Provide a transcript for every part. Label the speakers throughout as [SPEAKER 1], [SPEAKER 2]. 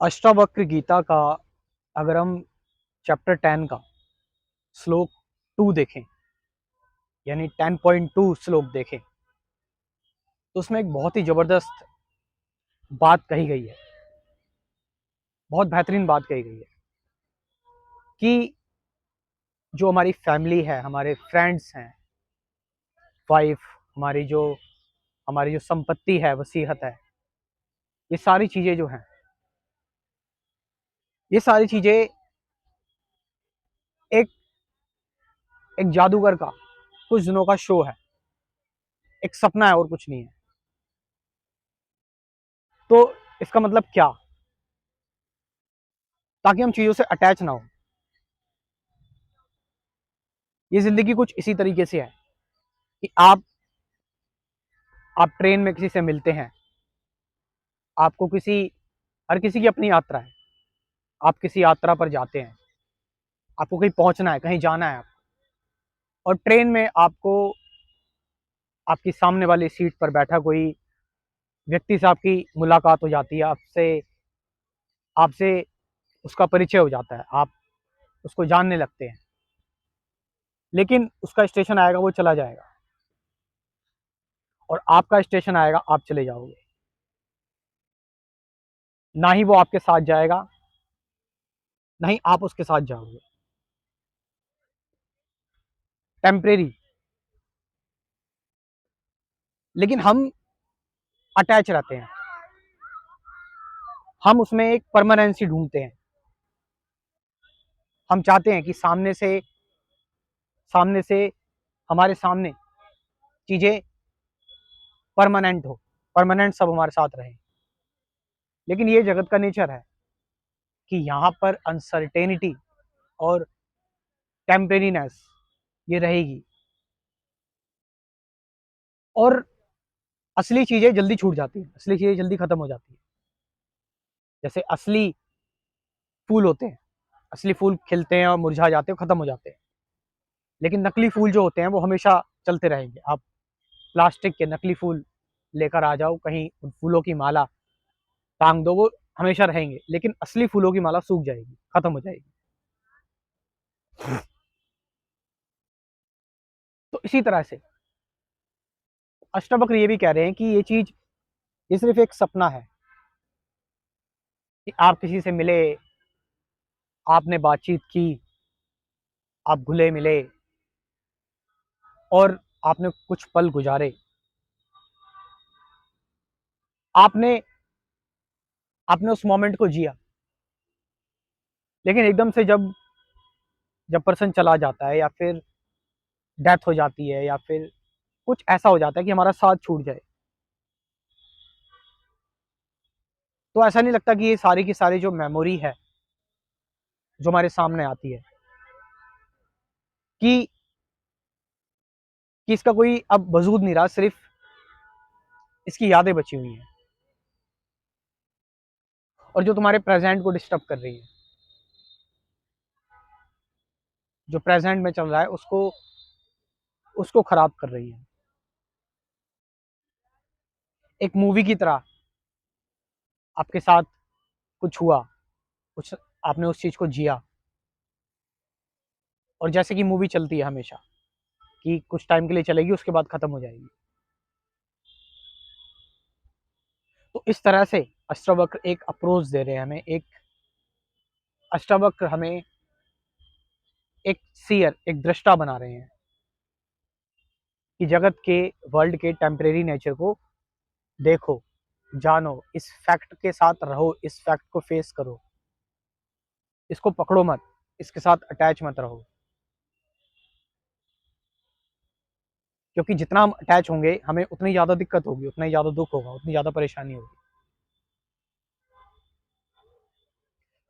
[SPEAKER 1] अष्टावक्र गीता का अगर हम चैप्टर 10 का श्लोक 2 देखें, यानी 10.2 श्लोक देखें, तो उसमें एक बहुत ही जबरदस्त बात कही गई है, बहुत बेहतरीन बात कही गई है कि जो हमारी फैमिली है, हमारे फ्रेंड्स हैं, वाइफ, हमारी जो संपत्ति है, वसीयत है, ये सारी चीजें जो हैं, ये सारी चीजें एक एक जादूगर का कुछ दिनों का शो है, एक सपना है और कुछ नहीं है। तो इसका मतलब क्या? ताकि हम चीजों से अटैच ना हो। ये जिंदगी कुछ इसी तरीके से है कि आप ट्रेन में किसी से मिलते हैं, आपको हर किसी की अपनी यात्रा है। आप किसी यात्रा पर जाते हैं, आपको कहीं पहुंचना है, कहीं जाना है आपको, और ट्रेन में आपको आपकी सामने वाली सीट पर बैठा कोई व्यक्ति से आपकी मुलाकात हो जाती है, आपसे आपसे उसका परिचय हो जाता है, आप उसको जानने लगते हैं। लेकिन उसका स्टेशन आएगा, वो चला जाएगा, और आपका स्टेशन आएगा, आप चले जाओगे। ना ही वो आपके साथ जाएगा, ना ही आप उसके साथ जाओगे। टेम्परेरी। लेकिन हम अटैच रहते हैं, हम उसमें एक परमानेंसी ढूंढते हैं। हम चाहते हैं कि सामने से हमारे सामने चीजें परमानेंट हो, परमानेंट सब हमारे साथ रहे। लेकिन ये जगत का नेचर है कि यहाँ पर अनसर्टेनिटी और टेम्परेरीनेस ये रहेगी, और असली चीजें जल्दी छूट जाती हैं, असली चीजें जल्दी खत्म हो जाती है। जैसे असली फूल होते हैं, असली फूल खिलते हैं और मुरझा जाते हैं, खत्म हो जाते हैं। लेकिन नकली फूल जो होते हैं वो हमेशा चलते रहेंगे। आप प्लास्टिक के नकली फूल लेकर आ जाओ, कहीं उन फूलों की माला टांग दो, वो हमेशा रहेंगे। लेकिन असली फूलों की माला सूख जाएगी, खत्म हो जाएगी। तो इसी तरह से अष्टवक्र ये भी कह रहे हैं कि ये सिर्फ एक सपना है कि आप किसी से मिले, आपने बातचीत की, आप घुले मिले, और आपने कुछ पल गुजारे, आपने आपने उस मोमेंट को जिया। लेकिन एकदम से जब जब पर्सन चला जाता है, या फिर डेथ हो जाती है, या फिर कुछ ऐसा हो जाता है कि हमारा साथ छूट जाए, तो ऐसा नहीं लगता कि ये सारी की सारी जो मेमोरी है, जो हमारे सामने आती है, कि इसका कोई अब वजूद नहीं रहा, सिर्फ इसकी यादें बची हुई हैं, और जो तुम्हारे प्रेजेंट को डिस्टर्ब कर रही है, जो प्रेजेंट में चल रहा है उसको उसको खराब कर रही है। एक मूवी की तरह आपके साथ कुछ हुआ, कुछ आपने उस चीज को जिया, और जैसे कि मूवी चलती है हमेशा कि कुछ टाइम के लिए चलेगी, उसके बाद खत्म हो जाएगी। तो इस तरह से अष्टावक्र एक अप्रोच दे रहे हैं हमें, अष्टावक्र हमें एक सीयर, एक दृष्टा बना रहे हैं कि जगत के, वर्ल्ड के टेम्परेरी नेचर को देखो, जानो, इस फैक्ट के साथ रहो, इस फैक्ट को फेस करो, इसको पकड़ो मत, इसके साथ अटैच मत रहो। क्योंकि जितना हम अटैच होंगे, हमें उतनी ज़्यादा दिक्कत होगी, उतना ही ज़्यादा दुख होगा, उतनी ज़्यादा परेशानी होगी।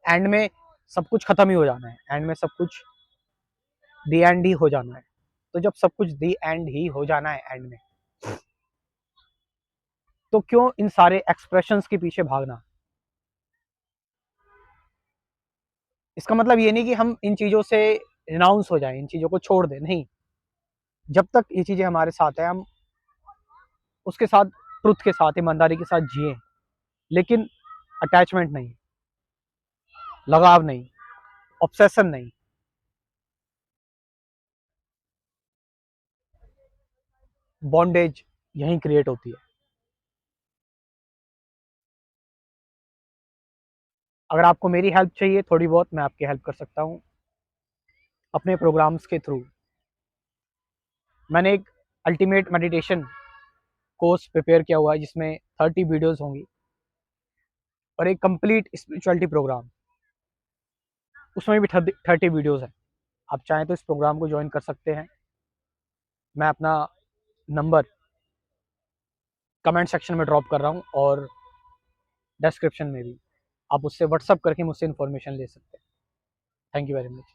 [SPEAKER 1] एंड में सब कुछ खत्म ही हो जाना है, एंड में सब कुछ दी एंड ही हो जाना है। तो जब सब कुछ दी एंड ही हो जाना है एंड में, तो क्यों इन सारे एक्सप्रेशंस के पीछे भागना? इसका मतलब ये नहीं कि हम इन चीज़ों से रिनाउंस हो जाएं, इन चीज़ों को छोड़ दें, नहीं। जब तक ये चीज़ें हमारे साथ है, हम उसके साथ ट्रुथ के साथ, ईमानदारी के साथ जिए, लेकिन अटैचमेंट नहीं। लगाव नहीं, ऑब्सेशन नहीं। बॉन्डेज यहीं क्रिएट होती है। अगर आपको मेरी हेल्प चाहिए थोड़ी बहुत, मैं आपकी हेल्प कर सकता हूँ अपने प्रोग्राम्स के थ्रू। मैंने एक अल्टीमेट मेडिटेशन कोर्स प्रिपेयर किया हुआ है जिसमें 30 वीडियोस होंगी और एक कंप्लीट स्पिरिचुअलिटी प्रोग्राम, उसमें भी 30 वीडियोस हैं। आप चाहें तो इस प्रोग्राम को ज्वाइन कर सकते हैं। मैं अपना नंबर कमेंट सेक्शन में ड्रॉप कर रहा हूँ और डिस्क्रिप्शन में भी, आप उससे व्हाट्सअप करके मुझसे इन्फॉर्मेशन ले सकते हैं। Thank you very much.